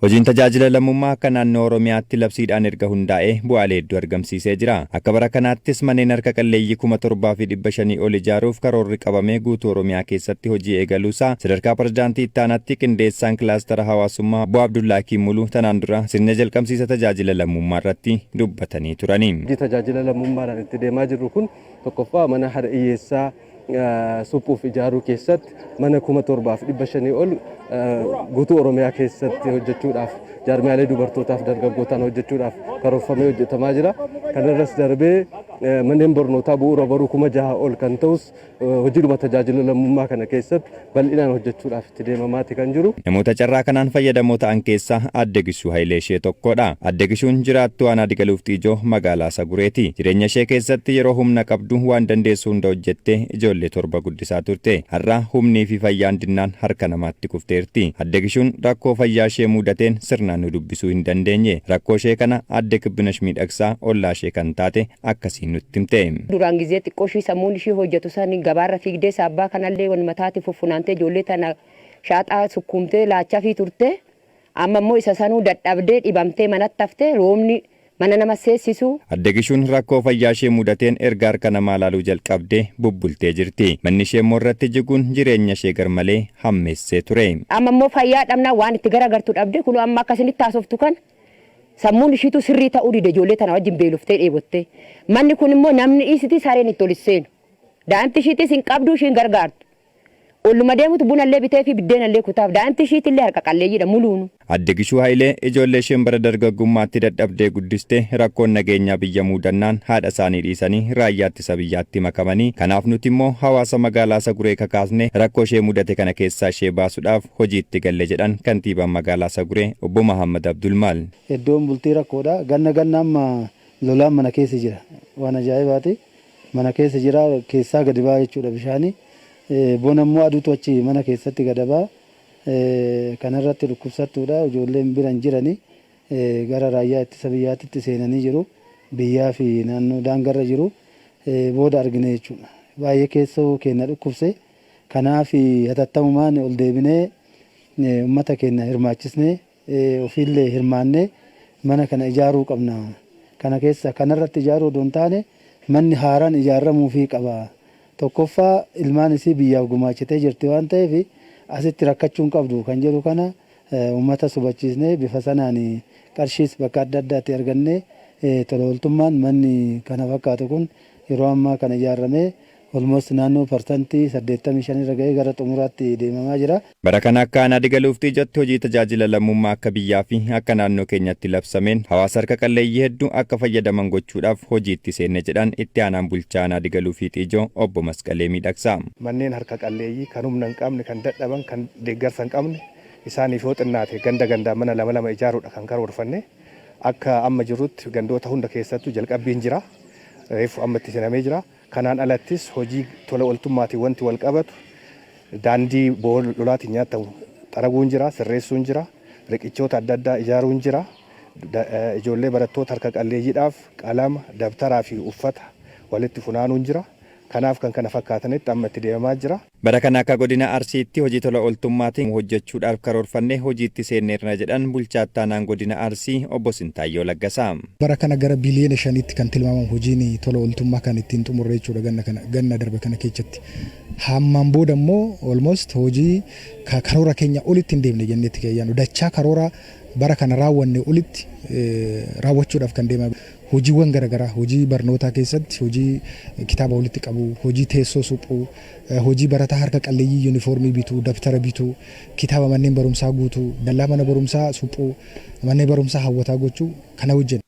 Hojiin tajaajila lammummaa akka naannoo Oromiyaatti labsiidhaan erga hundaa'ee bu'aalee hedduu argamsiisee jira. Akka bara kanaattis manneen harka qalleeyyii 7,500 ol ijaaruuf karoorri qabamee guutuu Oromiyaa keessatti hojii eegaluusaa sadarkaa pirezidaantii itti aanaatti qindeessaan kilaastara hawaasummaa Obbo Abdullahi Muluu tanaan dura sirna jalqabsiisa tajaajila lammummaa irratti dubbatanii turani. Tajaajila lammummaadhaan itti deemaa jirru kun tokkoffaa mana haadha hiyyeessaa suphuuf ijaaruu keessatti mana 7,500 ol guutuu Oromiyaa keessatti hojjechuudhaaf jaarmiyaalee dubartootaaf dargaggootaan hojjechuudhaaf karoorfamee hojjetamaa jira. Kanarras darbee manneen barnootaa bu'uura baruu 6,000 ol kan ta'us hojiidhuma tajaajila lammummaa kana keessatti bal'inaan hojjechuudhaaf itti deemamaati kan jiru. Namoota carraa kanaan fayyadamoo ta'an keessaa Adde Gishuu Hayilee ishee tokkodha. Adde Gishuun jiraattuu aanaa Digaluuf Xiijoo magaalaa Sagureeti. Jireenya ishee keessatti yeroo humna qabdu waan dandeessu hunda hojjettee ijoollee 7 guddisaa turte. Har'a humnii fi fayyaan dinnaan harka namaatti kufteerti. Adde Gishuun rakkoo fayyaa ishee mudateen sirnaan nu dubbisuu hin dandeenye. Rakkoo ishee kana Adde Kibbinash Miidhagsaa ollaa ishee kan taate akkasiin nutti himte. Duraan gizee xiqqoo ishee sammuun ishee hojjetu san gabaarra fiigdee saabbaa kanallee wal mataatti fuffunaantee ijoollee tana shaaxaa sukkuumtee laachaa fi turte. Amma immoo isa sanuu dadhabdee dhibamtee manatti haftee roobni mana nama seessisu. Adde Gishuun rakkoo fayyaa ishee mudateen erga harka namaa ilaaluu jalqabdee bubbultee jirti. Manni ishee immoo irratti jiguun jireenya ishee garmalee hammeessee ture. Amma immoo fayyaa dhabnaa waan itti garagartu dhabde kun amma akkasinitti haasoftu kan sammuun ishiitu sirrii ta'uu dide ijoollee tana wajjin beeloftee dheebottee. Manni kun immoo namni isitii sareen itti ol seenu. Daa'imti ishiitis hin qabdu ishiin gargaartu. Olluma deemutu bunallee bitee fi biddeenallee kutaaf daa'imti ishiitillee harka qalleeyyiidha muluunu. Adde Gishuu Hayilee ijoollee isheen bara dargaggummaatti dadhabdee guddiste rakkoon nageenyaa biyya mudannaan haadha isaanii dhiisanii raayyaa ittisa biyyaatti makamanii kanaaf nuti immoo hawaasa magaalaa Saguree kakaasne rakkoo ishee mudate kana keessaa ishee baasuudhaaf hojiitti galle jedhan kantiibaan magaalaa Saguree Obbo Muhammad Abdulmaal. Iddoon bultii rakkoodha. Ganna amma lolaan mana keessa jira. Waan ajaa'ibaati. Mana keessa jira keessaa gadi baa jechuudha bishaanii. Bona immoo aduutu achi mana keessatti gadabaa kanarratti dhukkubsattuudha. Ijoolleen biran jiranii gara raayyaa ittisa biyyaatti seenanii jiru. Biyyaa fi naannoo daangarra jiru booda argine jechuudha. Baay'ee keessoo keenya dhukkubse. Kanaaf hatattamumaan ol deebinee uummata keenya hirmaachisnee ofiillee hirmaannee mana kana ijaaruu qabna. Kana keessa kanarratti ijaaruu osoo hin taane manni haaraan ijaaramuufii qaba. Tokkoffaa ilmaan isii biyyaaf gumaachitee jirti waan ta'eef asitti rakkachuun qabdu kan jedhu kana uummata subachiisnee bifa sanaan qarshiis bakka adda addaatti argannee tola ooltummaan manni kana fakkaatu kun yeroo ammaa kana ijaaramee almost naannoo parsantii 85 irra ga'ee gara xumuraatti deemamaa jira. Bara kana akka aanaa Digaluuf Xiijootti hojii tajaajila lammummaa akka biyyaa fi akka naannoo keenyatti labsameen hawaasa harka qalleeyyii hedduu akka fayyadaman gochuudhaaf hojiitti seenne jedhan itti aanaan bulchaa aanaa Digaluuf Xiijoo Obbo Masqalee Miidhagsaa. Manneen harka qalleeyyii kan humna hin qabne kan dadhaban kan deeggarsa hin qabne isaaniif yoo xinnaate ganda mana lama ijaaruudha kan karoorfanne akka amma jirutti gandoota hunda keessattuu jalqabbiin jira. Reefu amma itti seenamee jira. Kanaan alattis hojii tola ooltummaatiin wanti wal qabatu daandii lolaatiin nyaatamu xaraguun jira, sirreessuun jira, riqichoota adda addaa ijaaruun jira. Ijoollee barattoota harka qalleeyyiidhaaf qalama, dabtaraa fi uffata walitti funaanuun jira. Kanaaf kan kana fakkaatanitti amma itti deemamaa jira. Bara kana akka godina Arsiitti hojii tola ooltummaatiin hojjechuudhaaf karoorfannee hojiitti seenneerra jedhan bulchaa aanaan godina Arsii Obbo Sintaayyoo Laggasaa. Bara kana gara biliyoona 5tti kan tilmaamamu hojiin tola ooltummaa kan ittiin xumurre jechuudha ganna darbe kana keessatti. Hammaan booda immoo almost hojii karoora keenya olitti hin deemne jenneetti keeyyaanu dachaa karoora bara kana raawwanne olitti raawwachuudhaaf kan deemaa hojiiwwan garaagaraa hojii barnootaa keessatti hojii kitaaba walitti qabu hojii teessoo suphuu hojii barataa harka qalleeyyii yuunifoormii bituu dabtara bituu kitaaba manneen barumsaa guutuu dallaa mana barumsaa suphuu manneen barumsaa hawwataa gochuu kana hojjenna.